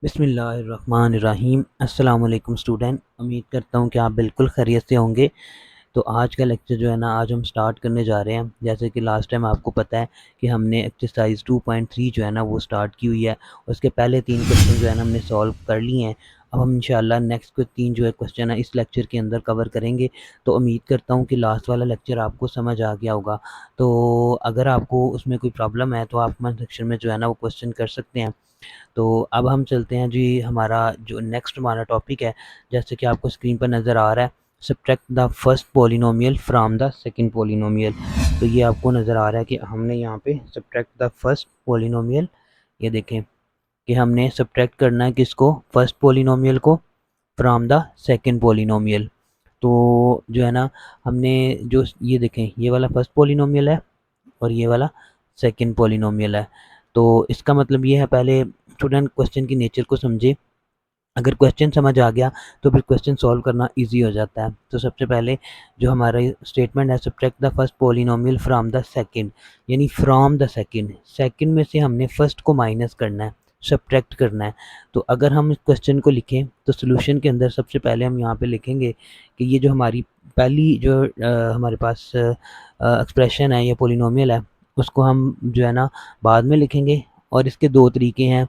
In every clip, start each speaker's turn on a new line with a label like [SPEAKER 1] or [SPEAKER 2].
[SPEAKER 1] बिस्मिल्लाहिर्रहमानिर्रहीम। अस्सलाम वालेकुम स्टूडेंट, उम्मीद करता हूँ कि आप बिल्कुल खैरियत से होंगे। तो आज का लेक्चर जो है ना, आज हम स्टार्ट करने जा रहे हैं। जैसे कि लास्ट टाइम आपको पता है कि हमने एक्सरसाइज 2.3 जो है ना वो स्टार्ट की हुई है। उसके पहले 3 क्वेश्चन जो है ना हमने सॉल्व कर लिए हैं। अब हम इंशाल्लाह नेक्स्ट को 3 जो है क्वेश्चन है इस लेक्चर के अंदर कवर करेंगे। तो उम्मीद करता हूँ कि लास्ट वाला लेक्चर आपको समझ आ गया होगा। तो अगर आपको उसमें कोई प्रॉब्लम है तो आप कमेंट सेक्शन में जो है ना वो क्वेश्चन कर सकते हैं। तो अब हम चलते हैं जी, हमारा जो नेक्स्ट हमारा टॉपिक है, जैसे कि आपको स्क्रीन पर नज़र आ रहा है, subtract the first polynomial from the second polynomial. तो ये आपको नज़र आ रहा है कि हमने यहाँ पे सब्ट्रैक्ट द फर्स्ट पोलिनोमियल, ये देखें कि हमने सब्ट्रैक्ट करना है किसको, फर्स्ट पोलिनोमियल को फ्रॉम द सेकंड पोलिनोमियल। तो जो है ना, हमने जो ये देखें, ये वाला फर्स्ट पोलिनोमियल है और ये वाला सेकंड पोलिनोमियल है। तो इसका मतलब ये है, पहले स्टूडेंट क्वेश्चन की नेचर को समझे। अगर क्वेश्चन समझ आ गया तो फिर क्वेश्चन सॉल्व करना इजी हो जाता है। तो सबसे पहले जो हमारा स्टेटमेंट है, subtract the first polynomial from the second, यानी फ्रॉम द सेकंड, सेकंड में से हमने फर्स्ट को माइनस करना है, सब्ट्रैक्ट करना है। तो अगर हम इस क्वेश्चन को लिखें तो सोल्यूशन के अंदर सबसे पहले हम यहाँ पे लिखेंगे कि ये जो हमारी पहली जो हमारे पास एक्सप्रेशन है, ये पोलिनोमियल है, उसको हम जो है ना बाद में लिखेंगे। और इसके दो तरीके हैं,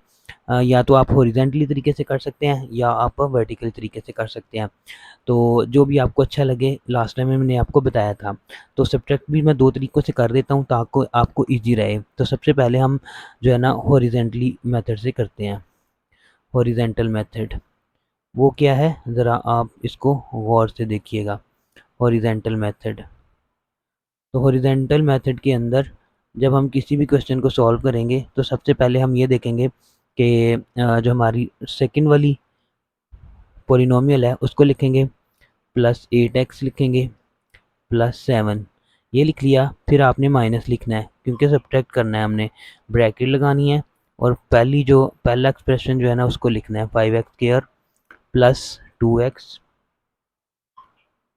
[SPEAKER 1] या तो आप हॉरिजॉन्टली तरीके से कर सकते हैं या आप वर्टिकल तरीके से कर सकते हैं। तो जो भी आपको अच्छा लगे, लास्ट टाइम में मैंने आपको बताया था। तो सब्ट्रैक्ट भी मैं दो तरीक़ों से कर देता हूँ ताकि आपको ईजी रहे। तो सबसे पहले हम जो है ना हॉरिजॉन्टली मेथड से करते हैं। हॉरिजॉन्टल मेथड वो क्या है, ज़रा आप इसको गौर से देखिएगा। हॉरिजॉन्टल मेथड, तो हॉरिजॉन्टल मेथड के अंदर जब हम किसी भी क्वेश्चन को सॉल्व करेंगे तो सबसे पहले हम ये देखेंगे कि जो हमारी सेकंड वाली पोलिनोमियल है उसको लिखेंगे, +8x लिखेंगे +7, ये लिख लिया। फिर आपने माइनस लिखना है क्योंकि सब्ट्रैक्ट करना है, हमने ब्रैकेट लगानी है। और पहला एक्सप्रेशन जो है ना उसको लिखना है, 5x² +2x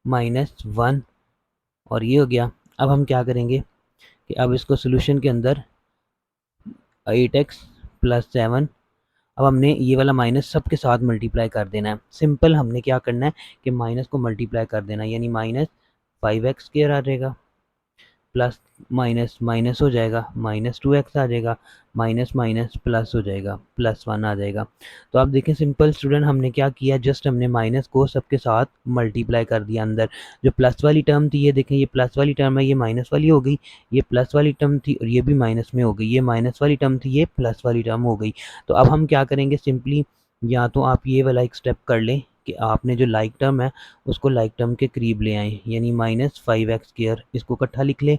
[SPEAKER 1] -1, और ये हो गया। अब हम क्या करेंगे कि अब इसको सोल्यूशन के अंदर 8x +7, अब हमने ये वाला माइनस सबके साथ मल्टीप्लाई कर देना है। सिंपल हमने क्या करना है कि माइनस को मल्टीप्लाई कर देना है, यानी -5x² आ जाएगा, प्लस माइनस माइनस हो जाएगा, -2x आ जाएगा, माइनस माइनस प्लस हो जाएगा, +1 आ जाएगा। तो आप देखें सिंपल स्टूडेंट, हमने क्या किया, जस्ट हमने माइनस को सबके साथ मल्टीप्लाई कर दिया। अंदर जो प्लस वाली टर्म थी, ये देखें, ये प्लस वाली टर्म है, ये माइनस वाली हो गई। ये प्लस वाली टर्म थी और ये भी माइनस में हो गई। ये माइनस वाली टर्म थी, ये प्लस वाली टर्म हो गई। तो अब हम क्या करेंगे, सिंपली या तो आप ये वाला एक स्टेप कर लें कि आपने जो लाइक टर्म है उसको लाइक टर्म के करीब ले आए, यानी -5x², इसको इकट्ठा लिख लें।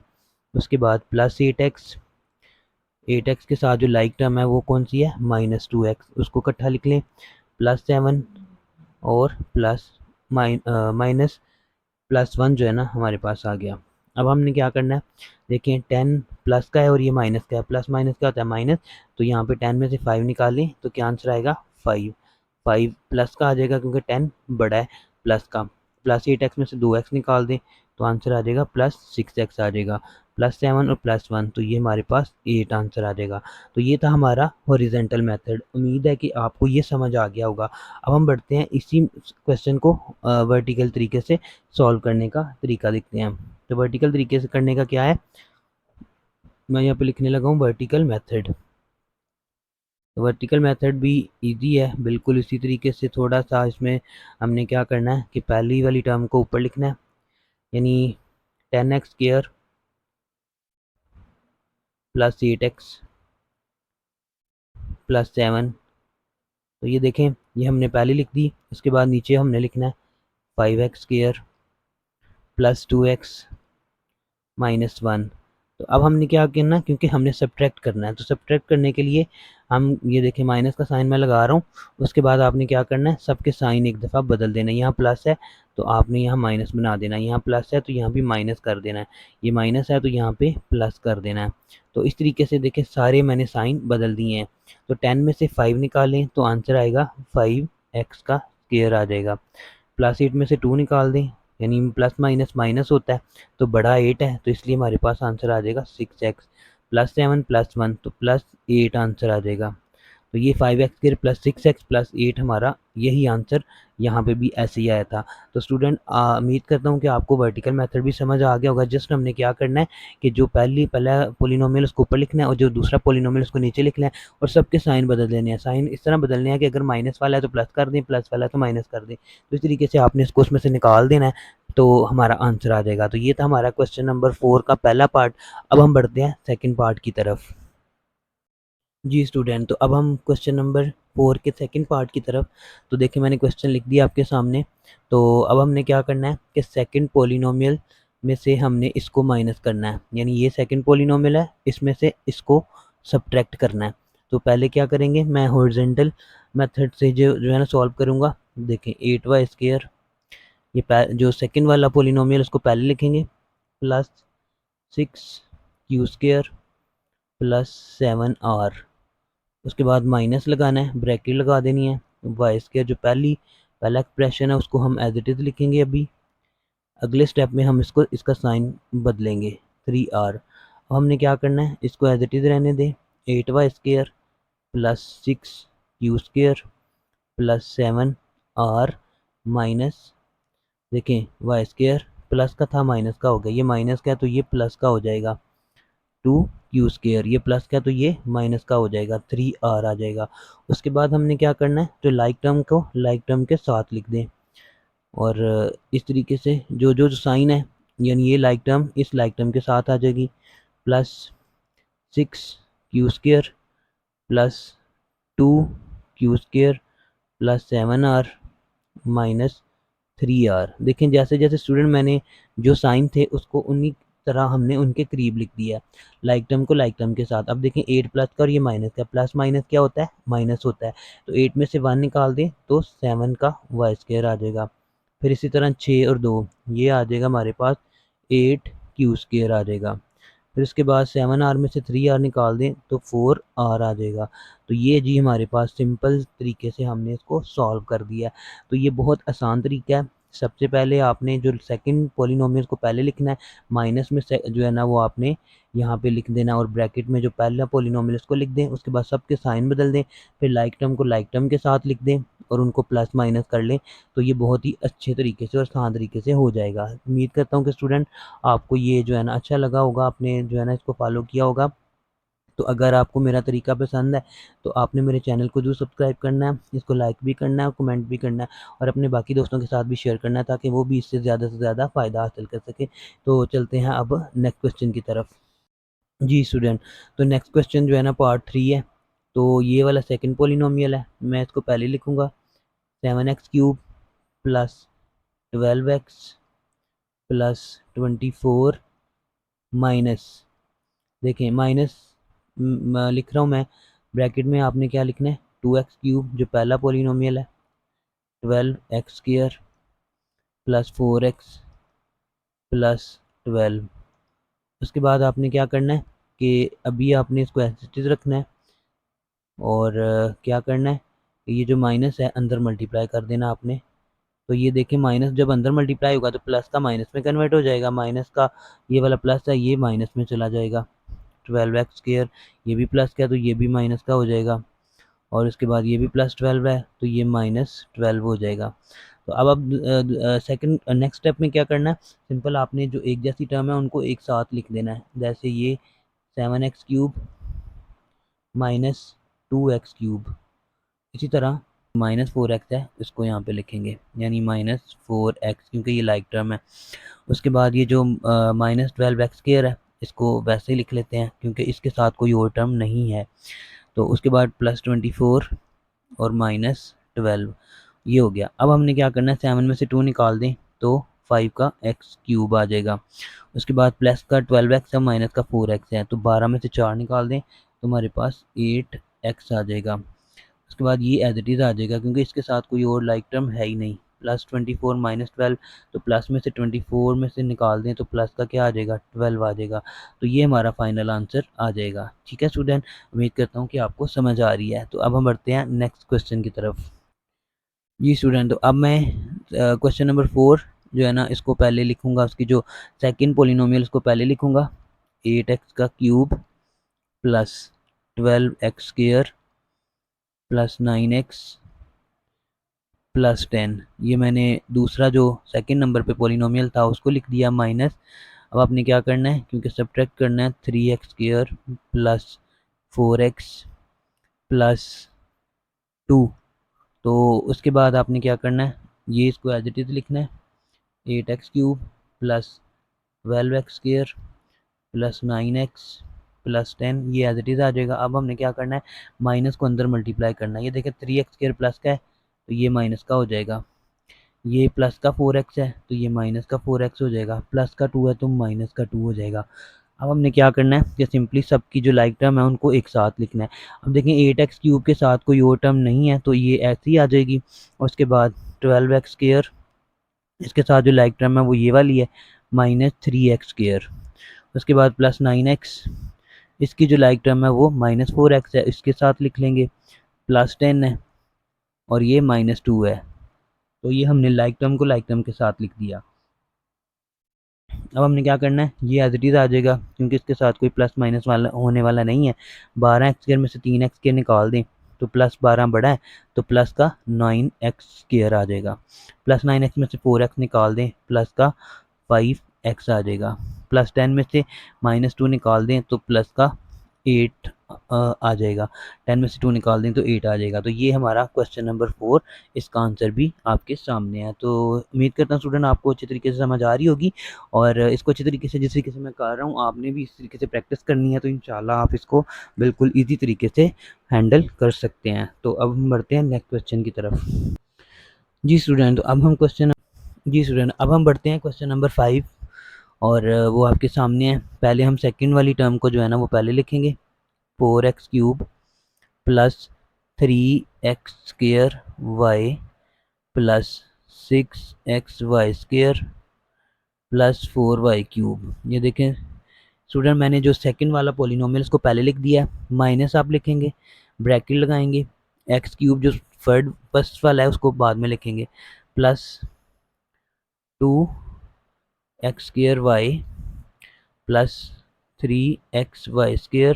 [SPEAKER 1] उसके बाद +8x, 8x के साथ जो लाइक टर्म है वो कौन सी है, -2x, उसको इकट्ठा लिख लें। +7 और -1 जो है ना हमारे पास आ गया। अब हमने क्या करना है, देखें 10 प्लस का है और ये माइनस का है। प्लस माइनस क्या होता है, माइनस। तो यहाँ पे 10 में से 5 निकालें तो क्या आंसर आएगा, 5। 5 प्लस का आ जाएगा क्योंकि 10 बड़ा है प्लस का। +8x में से 2x निकाल दें तो आंसर आ जाएगा +6x आ जाएगा। +7 और +1, तो ये हमारे पास 8 आंसर आ जाएगा। तो ये था हमारा हॉरिजॉन्टल मेथड। उम्मीद है कि आपको ये समझ आ गया होगा। अब हम बढ़ते हैं इसी क्वेश्चन को वर्टिकल तरीके से सॉल्व करने का तरीका देखते हैं। तो वर्टिकल तरीके से करने का क्या है, मैं यहाँ पे लिखने लगा हूँ वर्टिकल मेथड। तो वर्टिकल मेथड भी इजी है, बिल्कुल इसी तरीके से। थोड़ा सा इसमें हमने क्या करना है कि पहली वाली टर्म को ऊपर लिखना है, यानी 10x² +8x +7। तो ये देखें, ये हमने पहले लिख दी। उसके बाद नीचे हमने लिखना है 5x² +2x -1। तो अब हमने क्या करना है, क्योंकि हमने सब्ट्रैक्ट करना है, तो सब्ट्रैक्ट करने के लिए हम ये देखें माइनस का साइन मैं लगा रहा हूँ। उसके बाद आपने क्या करना है, सबके साइन एक दफ़ा बदल देना है। यहाँ प्लस है तो आपने यहाँ माइनस बना देना है, यहाँ प्लस है तो यहाँ भी माइनस कर देना है, ये माइनस है तो यहाँ पे प्लस कर देना है। तो इस तरीके से देखें सारे मैंने साइन बदल दिए हैं। तो 10 में से 5 निकालें तो आंसर आएगा 5x² आ जाएगा। +8 में से 2 निकाल दें, यानी प्लस माइनस माइनस होता है तो बड़ा 8 है, तो इसलिए हमारे पास आंसर आ जाएगा 6x। +7 +1 तो +8 आंसर आ जाएगा। तो ये 5x² प्लस 6x प्लस 8 हमारा यही आंसर यहाँ पे भी ऐसे ही आया था। तो स्टूडेंट उम्मीद करता हूँ कि आपको वर्टिकल मेथड भी समझ आ गया होगा। जस्ट हमने क्या करना है कि जो पहला पोलिनोमियल उसको ऊपर लिखना है और जो दूसरा पोलिनोमियल उसको नीचे लिखना है और सबके साइन बदल देने हैं। साइन इस तरह बदलने हैं कि अगर माइनस वाला है तो प्लस कर दें, प्लस वाला है तो माइनस कर दें। तो इस तरीके से आपने इसको उसमें से निकाल देना है, तो हमारा आंसर आ जाएगा। तो ये था हमारा क्वेश्चन नंबर 4 का पहला पार्ट। अब हम बढ़ते हैं सेकेंड पार्ट की तरफ। जी स्टूडेंट, तो अब हम क्वेश्चन नंबर 4 के सेकंड पार्ट की तरफ। तो देखिए मैंने क्वेश्चन लिख दिया आपके सामने। तो अब हमने क्या करना है कि सेकंड पोलिनोमियल में से हमने इसको माइनस करना है, यानी ये सेकंड पोलिनोमियल है, इसमें से इसको सब्ट्रैक्ट करना है। तो पहले क्या करेंगे, मैं हॉरिजॉन्टल मेथड से जो है ना सॉल्व करूँगा। देखें 8y², जो सेकंड वाला पोलिनोमियल उसको पहले लिखेंगे, प्लस 6q² प्लस 7r। उसके बाद माइनस लगाना है, ब्रैकेट लगा देनी है। y² जो पहला एक्सप्रेशन है उसको हम एज इट इज़ लिखेंगे। अभी अगले स्टेप में हम इसका साइन बदलेंगे 3r। अब हमने क्या करना है, इसको एज इट इज़ रहने दें। 8y² plus 6q² plus 7r minus, देखें y² प्लस का था माइनस का हो गया, ये माइनस का है तो ये प्लस का हो जाएगा 2q², ये प्लस का तो ये माइनस का हो जाएगा 3r आ जाएगा। उसके बाद हमने क्या करना है, जो लाइक टर्म को लाइक टर्म के साथ लिख दें। और इस तरीके से जो साइन है, यानी ये लाइक टर्म इस लाइक टर्म के साथ आ जाएगी। Plus 6q² plus 2q² plus 7r minus 3r। देखें जैसे जैसे स्टूडेंट मैंने जो साइन थे उसको उन्हीं तरह हमने उनके करीब लिख दिया है, लाइक टर्म को लाइक टर्म के साथ। अब देखें 8 प्लस का और ये माइनस का, प्लस माइनस क्या होता है, माइनस होता है। तो 8 में से 1 निकाल दें तो 7 का y² आ जाएगा। फिर इसी तरह 6 और 2, ये आ जाएगा हमारे पास 8q² आ जाएगा। फिर उसके बाद 7r में से 3r निकाल दें तो 4r आ जाएगा। तो ये जी हमारे पास सिंपल तरीके से हमने इसको सॉल्व कर दिया। तो ये बहुत आसान तरीका है। सबसे पहले आपने जो सेकंड पोलिनोमियल को पहले लिखना है, माइनस में जो है ना वो आपने यहाँ पे लिख देना और ब्रैकेट में जो पहला पोलिनोमियल उसको लिख दें। उसके बाद सबके साइन बदल दें, फिर लाइक टर्म को लाइक टर्म के साथ लिख दें और उनको प्लस माइनस कर लें। तो ये बहुत ही अच्छे तरीके से और आसान तरीके से हो जाएगा। उम्मीद करता हूँ कि स्टूडेंट आपको ये जो है ना अच्छा लगा होगा, आपने जो है ना इसको फॉलो किया होगा। तो अगर आपको मेरा तरीका पसंद है तो आपने मेरे चैनल को ज़रूर सब्सक्राइब करना है, इसको लाइक भी करना है, कमेंट भी करना है और अपने बाकी दोस्तों के साथ भी शेयर करना है ताकि वो भी इससे ज़्यादा से ज़्यादा फ़ायदा हासिल कर सके। तो चलते हैं अब नेक्स्ट क्वेश्चन की तरफ। जी स्टूडेंट, तो नेक्स्ट क्वेश्चन जो है ना पार्ट 3 है। तो ये वाला सेकंड पोलिनोमियल है, मैं इसको पहले लिखूँगा 7x³ plus 12x plus 24 minus, देखें माइनस लिख रहा हूँ मैं, ब्रैकेट में आपने क्या लिखना है 2x³ जो पहला पोलिनोमियल है, 12x² प्लस 4x प्लस 12। उसके बाद आपने क्या करना है कि अभी आपने इसको एज इट इज़ रखना है और क्या करना है, ये जो माइनस है अंदर मल्टीप्लाई कर देना आपने। तो ये देखिए माइनस जब अंदर मल्टीप्लाई होगा तो प्लस का माइनस में कन्वर्ट हो जाएगा, माइनस का ये वाला प्लस है ये माइनस में चला जाएगा। 12x², ये भी प्लस का है तो ये भी माइनस का हो जाएगा और उसके बाद ये भी प्लस 12 है तो ये माइनस 12 हो जाएगा। तो अब सेकंड नेक्स्ट स्टेप में क्या करना है, सिंपल आपने जो एक जैसी टर्म है उनको एक साथ लिख देना है। जैसे ये 7x³ माइनस 2x³, इसी तरह -4x है इसको यहाँ पे लिखेंगे, यानी -4x क्योंकि ये लाइक टर्म है। उसके बाद ये जो -12x² है इसको वैसे ही लिख लेते हैं क्योंकि इसके साथ कोई और टर्म नहीं है। तो उसके बाद +24 और -12, ये हो गया। अब हमने क्या करना है, 7 में से 2 निकाल दें तो 5 का x³ आ जाएगा। उसके बाद प्लस का 12x है माइनस का 4x है तो 12 में से 4 निकाल दें तो हमारे पास 8x आ जाएगा। उसके बाद ये एज इट इज़ आ जाएगा क्योंकि इसके साथ कोई और लाइक टर्म है ही नहीं। +24 -12, तो प्लस में से 24 में से निकाल दें तो प्लस का क्या आ जाएगा 12 आ जाएगा। तो ये हमारा फाइनल आंसर आ जाएगा। ठीक है स्टूडेंट, उम्मीद करता हूँ कि आपको समझ आ रही है। तो अब हम बढ़ते हैं नेक्स्ट क्वेश्चन की तरफ। जी स्टूडेंट, तो अब मैं क्वेश्चन नंबर 4 जो है ना इसको पहले लिखूँगा, उसकी जो सेकंड पोलिनोमियल उसको पहले लिखूँगा 8x³ plus 12x² plus 9x plus 10। ये मैंने दूसरा जो सेकंड नंबर पे पोलिनोमियल था उसको लिख दिया माइनस। अब आपने क्या करना है, क्योंकि सब्ट्रैक्ट करना है, 3x² प्लस 4x प्लस 2। तो उसके बाद आपने क्या करना है, ये इसको एज इट इज़ लिखना है, 8x³ plus 12x² plus 9x plus 10, ये एज इट इज़ आ जाएगा। अब हमने क्या करना है, माइनस को अंदर मल्टीप्लाई करना है। ये देखें 3x² प्लस का है तो ये माइनस का हो जाएगा, ये प्लस का 4x है तो ये माइनस का 4x हो जाएगा, प्लस का 2 है तो माइनस का 2 हो जाएगा। अब हमने क्या करना है कि सिंपली सबकी जो लाइक टर्म है उनको एक साथ लिखना है। अब देखें 8x³ के साथ कोई और टर्म नहीं है तो ये ऐसी आ जाएगी, और उसके बाद 12x², इसके साथ जो लाइक टर्म है वो ये वाली है, माइनस 3x²। उसके बाद प्लस 9x, इसकी जो लाइक टर्म है वो माइनस 4x है, इसके साथ लिख लेंगे, प्लस 10 है और ये माइनस 2 है। तो ये हमने लाइक टर्म को लाइक टर्म के साथ लिख दिया। अब हमने क्या करना है, ये एज इट इज़ आ जाएगा क्योंकि इसके साथ कोई प्लस माइनस वाला होने वाला नहीं है। 12x² में से 3x² निकाल दें तो प्लस 12 बड़ा है तो प्लस का 9x² आ जाएगा। प्लस 9x में से 4x निकाल दें, प्लस का 5x आ जाएगा। प्लस 10 में से माइनस 2 निकाल दें तो प्लस का 8 आ जाएगा। 10 में से 2 निकाल दें तो 8 आ जाएगा। तो ये हमारा क्वेश्चन नंबर 4, इसका आंसर भी आपके सामने है। तो उम्मीद करता हूँ स्टूडेंट आपको अच्छी तरीके से समझ आ रही होगी, और इसको अच्छी तरीके से जिस तरीके से मैं कर रहा हूँ आपने भी इस तरीके से प्रैक्टिस करनी है, तो इंशाल्लाह आप इसको बिल्कुल ईजी तरीके से हैंडल कर सकते हैं। तो अब हम बढ़ते हैं नेक्स्ट क्वेश्चन की तरफ। जी स्टूडेंट, अब हम बढ़ते हैं क्वेश्चन नंबर 5, और वो आपके सामने है। पहले हम सेकंड वाली टर्म को जो है ना वो पहले लिखेंगे, 4x³ plus 3x² plus 6xy² plus 4y³। ये देखें स्टूडेंट, मैंने जो सेकंड वाला पोलिनोमियल उसको पहले लिख दिया है, माइनस आप लिखेंगे, ब्रैकेट लगाएंगे, x³ जो फर्स्ट वाला है उसको बाद में लिखेंगे, plus 2x² plus 3xy²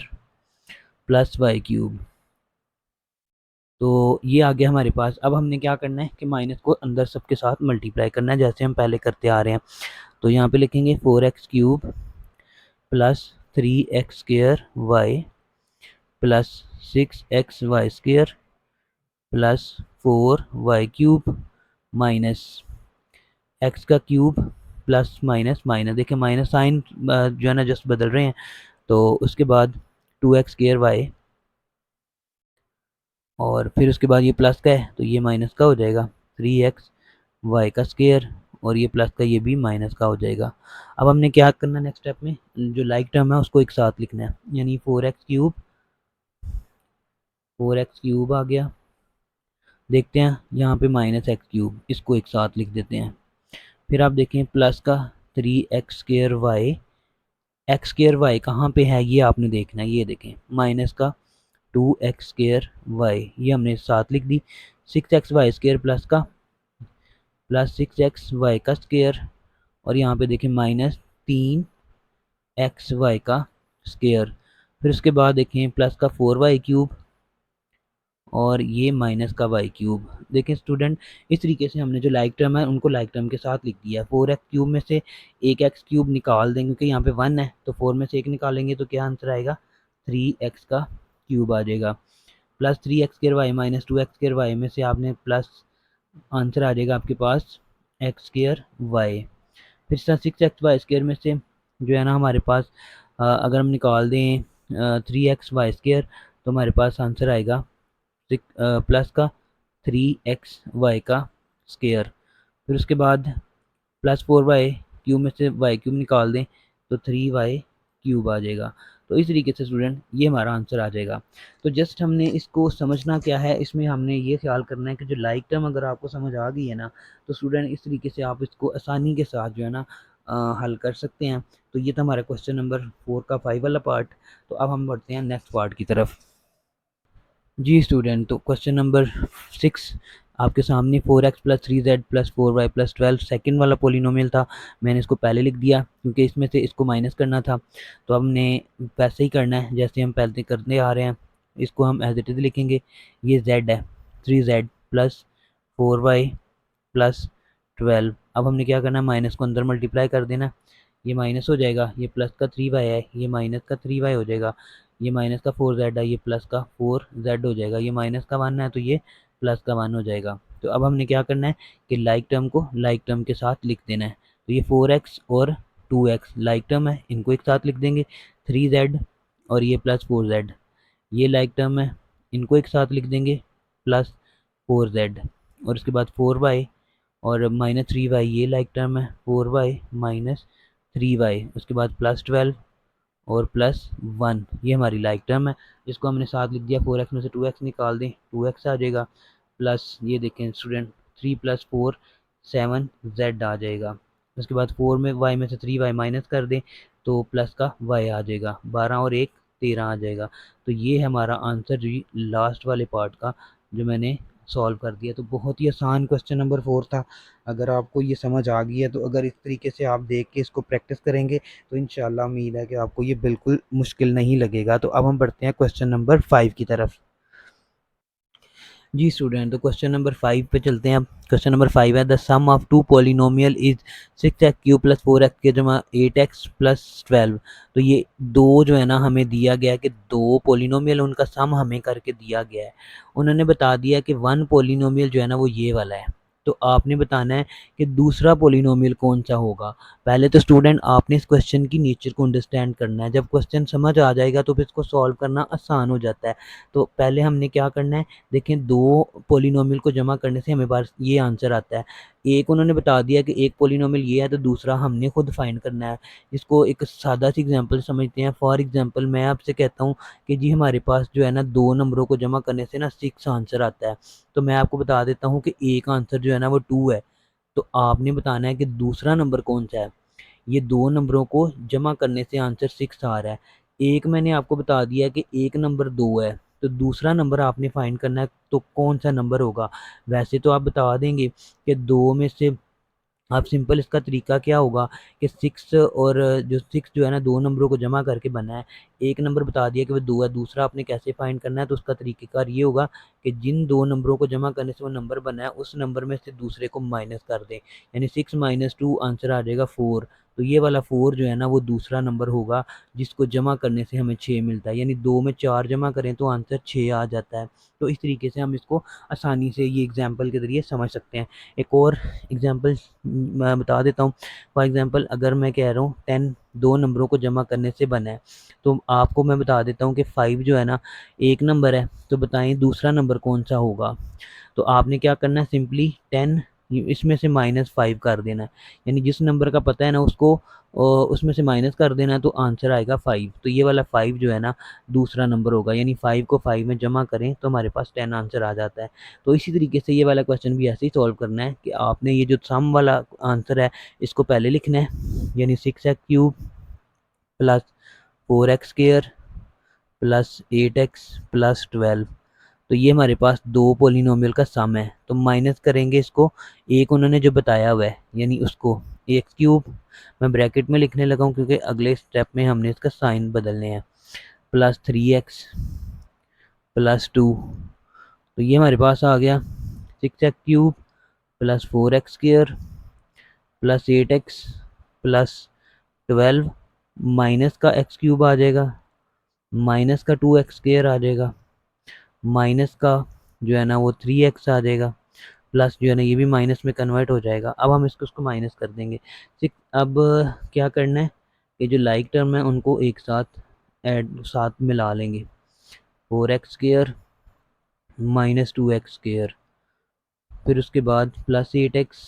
[SPEAKER 1] plus y³। तो ये आ गया हमारे पास। अब हमने क्या करना है कि माइनस को अंदर सबके साथ मल्टीप्लाई करना है जैसे हम पहले करते आ रहे हैं। तो यहाँ पे लिखेंगे 4x³ plus 3x² plus 6xy² plus 4y³ minus x का क्यूब प्लस माइनस माइनस, देखिए माइनस साइन जो है ना जस्ट बदल रहे हैं। तो उसके बाद 2x² और फिर उसके बाद ये प्लस का है तो ये माइनस का हो जाएगा, 3xy² और ये प्लस का ये भी माइनस का हो जाएगा। अब हमने क्या करना है नेक्स्ट स्टेप में, जो लाइक टर्म है उसको एक साथ लिखना है, यानी 4x³ आ गया। देखते हैं यहाँ पे -x³, इसको एक साथ लिख देते हैं। फिर आप देखें प्लस का 3x² x² कहाँ पे है ये आपने देखना है, ये देखें माइनस का 2x² ये हमने साथ लिख दी। 6xy² प्लस 6xy² और यहाँ पे देखें -3xy²। फिर उसके बाद देखें प्लस का 4y³ और ये माइनस का y³। देखें स्टूडेंट, इस तरीके से हमने जो लाइक टर्म है उनको लाइक टर्म के साथ लिख दिया है। 4x³ में से एक x³ निकाल देंगे क्योंकि यहाँ पे 1 है, तो 4 में से एक निकालेंगे तो क्या आंसर आएगा, 3x³ आ जाएगा। प्लस 3x² माइनस 2x² में से आपने प्लस आंसर आ जाएगा आपके पास x²। फिर 6xy² में से जो है ना हमारे पास अगर हम निकाल दें 3xy² तो हमारे पास आंसर आएगा प्लस का 3xy²। फिर उसके बाद प्लस 4y³ में से y³ निकाल दें तो 3y³ आ जाएगा। तो इस तरीके से स्टूडेंट ये हमारा आंसर आ जाएगा। तो जस्ट हमने इसको समझना क्या है, इसमें हमने ये ख्याल करना है कि जो लाइक टर्म अगर आपको समझ आ गई है ना तो स्टूडेंट इस तरीके से आप इसको आसानी के साथ जो है ना हल कर सकते हैं। तो ये था हमारा क्वेश्चन नंबर 4 का 5 वाला पार्ट। तो अब हम बढ़ते हैं नेक्स्ट पार्ट की तरफ। जी स्टूडेंट, तो क्वेश्चन नंबर 6 आपके सामने 4x plus 3z plus 4y plus 12 second वाला पोलिनोमियल था। मैंने इसको पहले लिख दिया क्योंकि इसमें से इसको माइनस करना था, तो हमने वैसे ही करना है जैसे हम पहले करते आ रहे हैं। इसको हम एज इट इज़ लिखेंगे। ये z है, 3z प्लस 4y प्लस 12। अब हमने क्या करना है, माइनस को अंदर मल्टीप्लाई कर देना, ये माइनस हो जाएगा, ये प्लस का 3y है, ये माइनस का 3y हो जाएगा, ये माइनस का 4z है, ये प्लस का 4z हो जाएगा, ये माइनस का 1 है तो ये प्लस का 1 हो जाएगा। तो अब हमने क्या करना है कि लाइक टर्म को लाइक टर्म के साथ लिख देना है। तो ये 4x और 2x लाइक टर्म है, इनको एक साथ लिख देंगे। 3z और ये प्लस 4z ये लाइक टर्म है, इनको एक साथ लिख देंगे, प्लस 4z। और उसके बाद 4y और माइनस 3y ये लाइक टर्म है, 4y माइनस 3y। उसके बाद प्लस 12 और प्लस 1 ये हमारी लाइक टर्म है, जिसको हमने साथ लिख दिया। 4x में से 2x निकाल दें, 2x आ जाएगा, प्लस ये देखें स्टूडेंट 3 प्लस 4 7z आ जाएगा। उसके बाद 4 में y में से 3y माइनस कर दें तो प्लस का y आ जाएगा, 12 और 1 13 आ जाएगा। तो ये हमारा आंसर जी लास्ट वाले पार्ट का जो मैंने सॉल्व कर दिया। तो बहुत ही आसान क्वेश्चन नंबर 4 था। अगर आपको ये समझ आ गई है तो अगर इस तरीके से आप देख के इसको प्रैक्टिस करेंगे तो इंशाल्लाह उम्मीद है कि आपको ये बिल्कुल मुश्किल नहीं लगेगा। तो अब हम बढ़ते हैं क्वेश्चन नंबर 5 की तरफ। जी स्टूडेंट, तो क्वेश्चन नंबर 5 पे चलते हैं। अब क्वेश्चन नंबर 5 है, the sum of two polynomial is 6x cube plus 4x के जमा 8x प्लस 12। तो ये दो जो है ना हमें दिया गया है कि दो पॉलिनोमियल उनका सम हमें करके दिया गया है। उन्होंने बता दिया कि वन पॉलिनोमियल जो है ना वो ये वाला है, तो आपने बताना है कि दूसरा पॉलिनोमियल कौन सा होगा। पहले तो स्टूडेंट आपने इस क्वेश्चन की नेचर को अंडरस्टैंड करना है, जब क्वेश्चन समझ आ जाएगा तो फिर इसको सॉल्व करना आसान हो जाता है। तो पहले हमने क्या करना है, देखें दो पॉलिनोमियल को जमा करने से हमें पास ये आंसर आता है। एक उन्होंने बता दिया कि एक पॉलिनोमियल ये है तो दूसरा हमने खुद फाइंड करना है। इसको एक सादा सी एग्जांपल समझते हैं। फॉर एग्जांपल मैं आपसे कहता हूँ कि जी हमारे पास जो है ना दो नंबरों को जमा करने से ना 6 आंसर आता है। तो मैं आपको बता देता हूँ कि एक आंसर जो है ना वो 2 है, तो आपने बताना है कि दूसरा नंबर कौन सा है। ये दो नंबरों को जमा करने से आंसर 6 आ रहा है। एक मैंने आपको बता दिया कि एक नंबर 2 है, तो दूसरा नंबर आपने फाइंड करना है तो कौन सा नंबर होगा। वैसे तो आप बता देंगे कि दो में से आप सिंपल इसका तरीका क्या होगा कि 6 और जो 6 जो है ना दो नंबरों को जमा करके बना है। एक नंबर बता दिया कि वो 2 है, दूसरा आपने कैसे फाइंड करना है, तो उसका तरीक़ेकार ये होगा कि जिन दो नंबरों को जमा करने से वो नंबर बना है उस नंबर में से दूसरे को माइनस कर दें, यानी 6 माइनस 2 आंसर आ जाएगा 4। तो ये वाला 4 जो है ना वो दूसरा नंबर होगा जिसको जमा करने से हमें 6 मिलता है, यानी 2 में 4 जमा करें तो आंसर 6 आ जाता है। तो इस तरीके से हम इसको आसानी से ये एग्जाम्पल के ज़रिए समझ सकते हैं। एक और एग्जाम्पल मैं बता देता हूँ। फॉर एग्जांपल अगर मैं कह रहा हूँ 10 दो नंबरों को जमा करने से बना है, तो आपको मैं बता देता हूँ कि 5 जो है ना एक नंबर है, तो बताएं दूसरा नंबर कौन सा होगा। तो आपने क्या करना है, सिंपली 10 इसमें से -5 कर देना है, यानी जिस नंबर का पता है ना उसको उसमें से माइनस कर देना है तो आंसर आएगा 5। तो ये वाला 5 जो है ना दूसरा नंबर होगा, यानी 5 को 5 में जमा करें तो हमारे पास 10 आंसर आ जाता है। तो इसी तरीके से ये वाला क्वेश्चन भी ऐसे ही सॉल्व करना है कि आपने ये जो सम वाला आंसर है इसको पहले लिखना है, यानी 6x cube plus 4x square plus 8x plus 12। तो ये हमारे पास दो पॉलिनोमियल का सम है, तो माइनस करेंगे इसको, एक उन्होंने जो बताया हुआ है यानी उसको एक्स क्यूब मैं ब्रैकेट में लिखने लगा हूँ क्योंकि अगले स्टेप में हमने इसका साइन बदलने हैं, प्लस 3x प्लस 2। तो ये हमारे पास आ गया 6x cube plus 4x square plus 8x plus 12 minus का x क्यूब आ जाएगा, माइनस का 2x स्क्वायर आ जाएगा, माइनस का जो है ना वो 3x आ जाएगा, प्लस जो है ना ये भी माइनस में कन्वर्ट हो जाएगा। अब हम इसको माइनस कर देंगे। ठीक, अब क्या करना है कि जो लाइक टर्म है उनको एक साथ साथ मिला लेंगे, 4x square minus 2x square, फिर उसके बाद प्लस 8x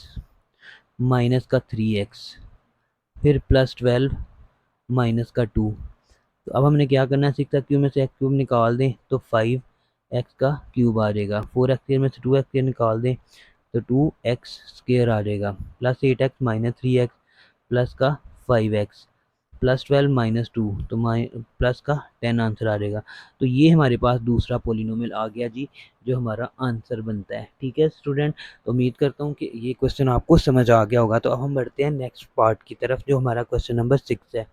[SPEAKER 1] माइनस का 3x, फिर प्लस 12 माइनस का 2। तो अब हमने क्या करना है, 6x क्यूब में से x क्यूब निकाल दें तो 5x का क्यूब आ जाएगा, 4x स्क्वायर में से 2x स्क्वायर निकाल दें तो 2x स्क्वायर आ जाएगा, plus 8x minus 3x plus का 5x प्लस 12 माइनस 2, तो प्लस का 10 आंसर आ जाएगा। तो ये हमारे पास दूसरा पॉलिनोमियल आ गया जी, जो हमारा आंसर बनता है। ठीक है स्टूडेंट, तो उम्मीद करता हूँ कि ये क्वेश्चन आपको समझ आ गया होगा। तो अब हम बढ़ते हैं नेक्स्ट पार्ट की तरफ जो हमारा क्वेश्चन नंबर 6 है।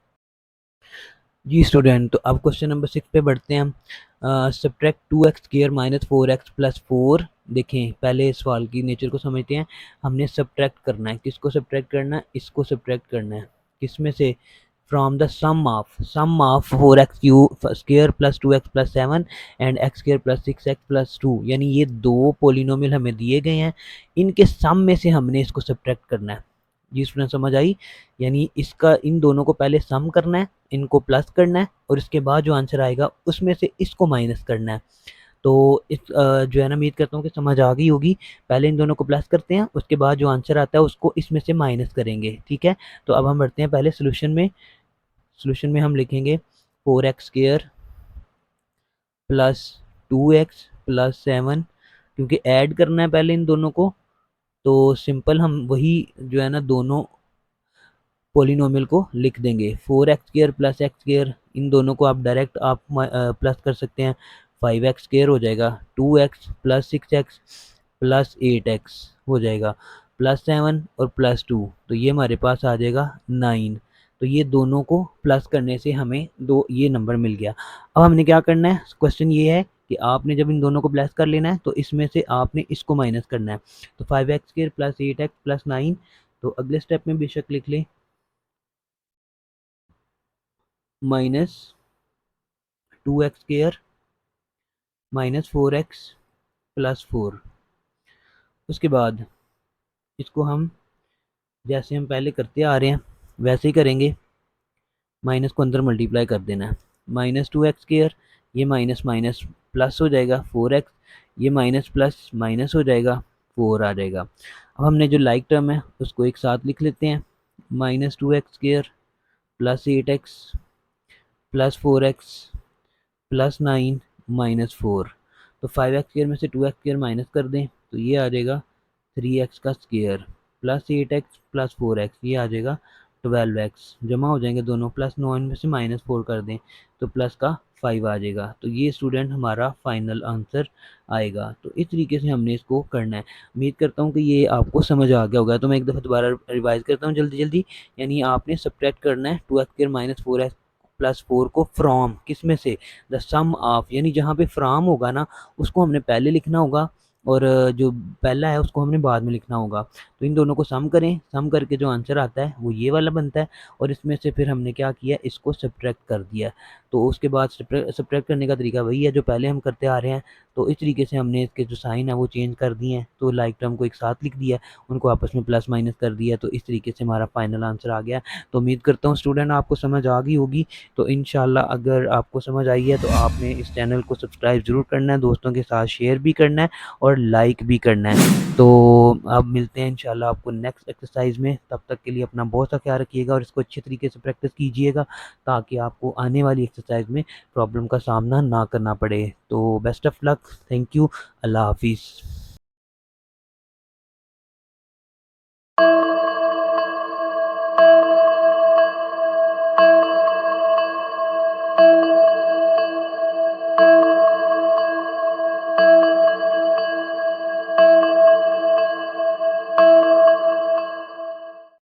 [SPEAKER 1] जी स्टूडेंट, तो अब क्वेश्चन नंबर 6 पे बढ़ते हैं हम। Subtract 2x² minus 4x plus 4। देखें, पहले सवाल की नेचर को समझते हैं। हमने सब्ट्रैक्ट करना है, किसको सब्ट्रैक्ट करना है, इसको सब्ट्रैक्ट करना है। किस में से? From the sum of 4x³ plus 2x plus 7 and x² plus 6x plus 2। यानी ये दो पोलिनोमियल हमें दिए गए हैं, इनके सम में से हमने इसको सब्ट्रैक्ट करना है। जी स्टूडेंट, समझ आई? यानी इसका इन दोनों को पहले सम करना है, इनको प्लस करना है, और इसके बाद जो आंसर आएगा उसमें से इसको माइनस करना है। तो इस जो है ना, उम्मीद करता हूँ कि समझ आ गई होगी। पहले इन दोनों को प्लस करते हैं, उसके बाद जो आंसर आता है उसको इसमें से माइनस करेंगे, ठीक है। तो अब हम बढ़ते हैं पहले सोल्यूशन में हम लिखेंगे 4x² प्लस 2x प्लस 7। क्योंकि ऐड करना है पहले इन दोनों को, तो सिंपल हम वही जो है ना दोनों पोलिनोमियल को लिख देंगे। 4x² प्लस x², इन दोनों को आप डायरेक्ट आप प्लस कर सकते हैं। 5x² हो जाएगा, 2x plus 6x plus 8x हो जाएगा, प्लस 7 और प्लस 2, तो ये हमारे पास आ जाएगा 9। तो ये दोनों को प्लस करने से हमें दो ये नंबर मिल गया। अब हमने क्या करना है, क्वेश्चन ये है कि आपने जब इन दोनों को प्लस कर लेना है तो इसमें से आपने इसको माइनस करना है। तो 5x² प्लस 8x प्लस 9। तो अगले स्टेप में बेशक लिख लें minus 2x² minus 4x plus 4। उसके बाद इसको हम जैसे हम पहले करते आ रहे हैं वैसे ही करेंगे, माइनस को अंदर मल्टीप्लाई कर देना है। माइनस 2x², ये माइनस माइनस प्लस हो जाएगा 4x, ये माइनस प्लस माइनस हो जाएगा 4 आ जाएगा। अब हमने जो लाइक टर्म है उसको एक साथ लिख लेते हैं। Minus 2x² plus 8x plus 4x plus 9 minus 4। तो 5x² में से 2x² माइनस कर दें तो ये आ जाएगा 3x का square plus 8x plus 4x, ये आ जाएगा 12x। जमा हो जाएंगे दोनों, प्लस 9 में से माइनस 4 कर दें तो प्लस का 5 आ जाएगा। तो ये स्टूडेंट हमारा फाइनल आंसर आएगा। तो इस तरीके से हमने इसको करना है। उम्मीद करता हूँ कि ये आपको समझ आ गया होगा। तो मैं एक दफ़ा दोबारा रिवाइज करता हूँ जल्दी जल्दी। यानी आपने सब्ट्रैक्ट करना है 2x² माइनस 4x प्लस 4 को फ्रॉम किस में से? द सम ऑफ, यानी जहाँ पे फ्रॉम होगा ना उसको हमने पहले लिखना होगा, और जो पहला है उसको हमने बाद में लिखना होगा। तो इन दोनों को सम करें, सम करके जो आंसर आता है वो ये वाला बनता है, और इसमें से फिर हमने क्या किया, इसको सब्ट्रैक्ट कर दिया। तो उसके बाद सब्ट्रैक्ट करने का तरीका वही है जो पहले हम करते आ रहे हैं। तो इस तरीके से हमने इसके जो साइन है वो चेंज कर दिए हैं। तो लाइक टर्म को एक साथ लिख दिया, उनको आपस में प्लस माइनस कर दिया। तो इस तरीके से हमारा फाइनल आंसर आ गया। तो उम्मीद करता हूँ स्टूडेंट आपको समझ आ गई होगी। तो इंशाल्लाह अगर आपको समझ आई है तो आपने इस चैनल को सब्सक्राइब ज़रूर करना है, दोस्तों के साथ शेयर भी करना है और लाइक भी करना है। तो अब मिलते हैं इंशाल्लाह आपको नेक्स्ट एक्सरसाइज में। तब तक के लिए अपना बहुत सा ख्याल रखिएगा और इसको अच्छे तरीके से प्रैक्टिस कीजिएगा, ताकि आपको आने वाली एक्सरसाइज में प्रॉब्लम का सामना ना करना पड़े। तो best of luck, thank you, अल्लाह हाफिज़।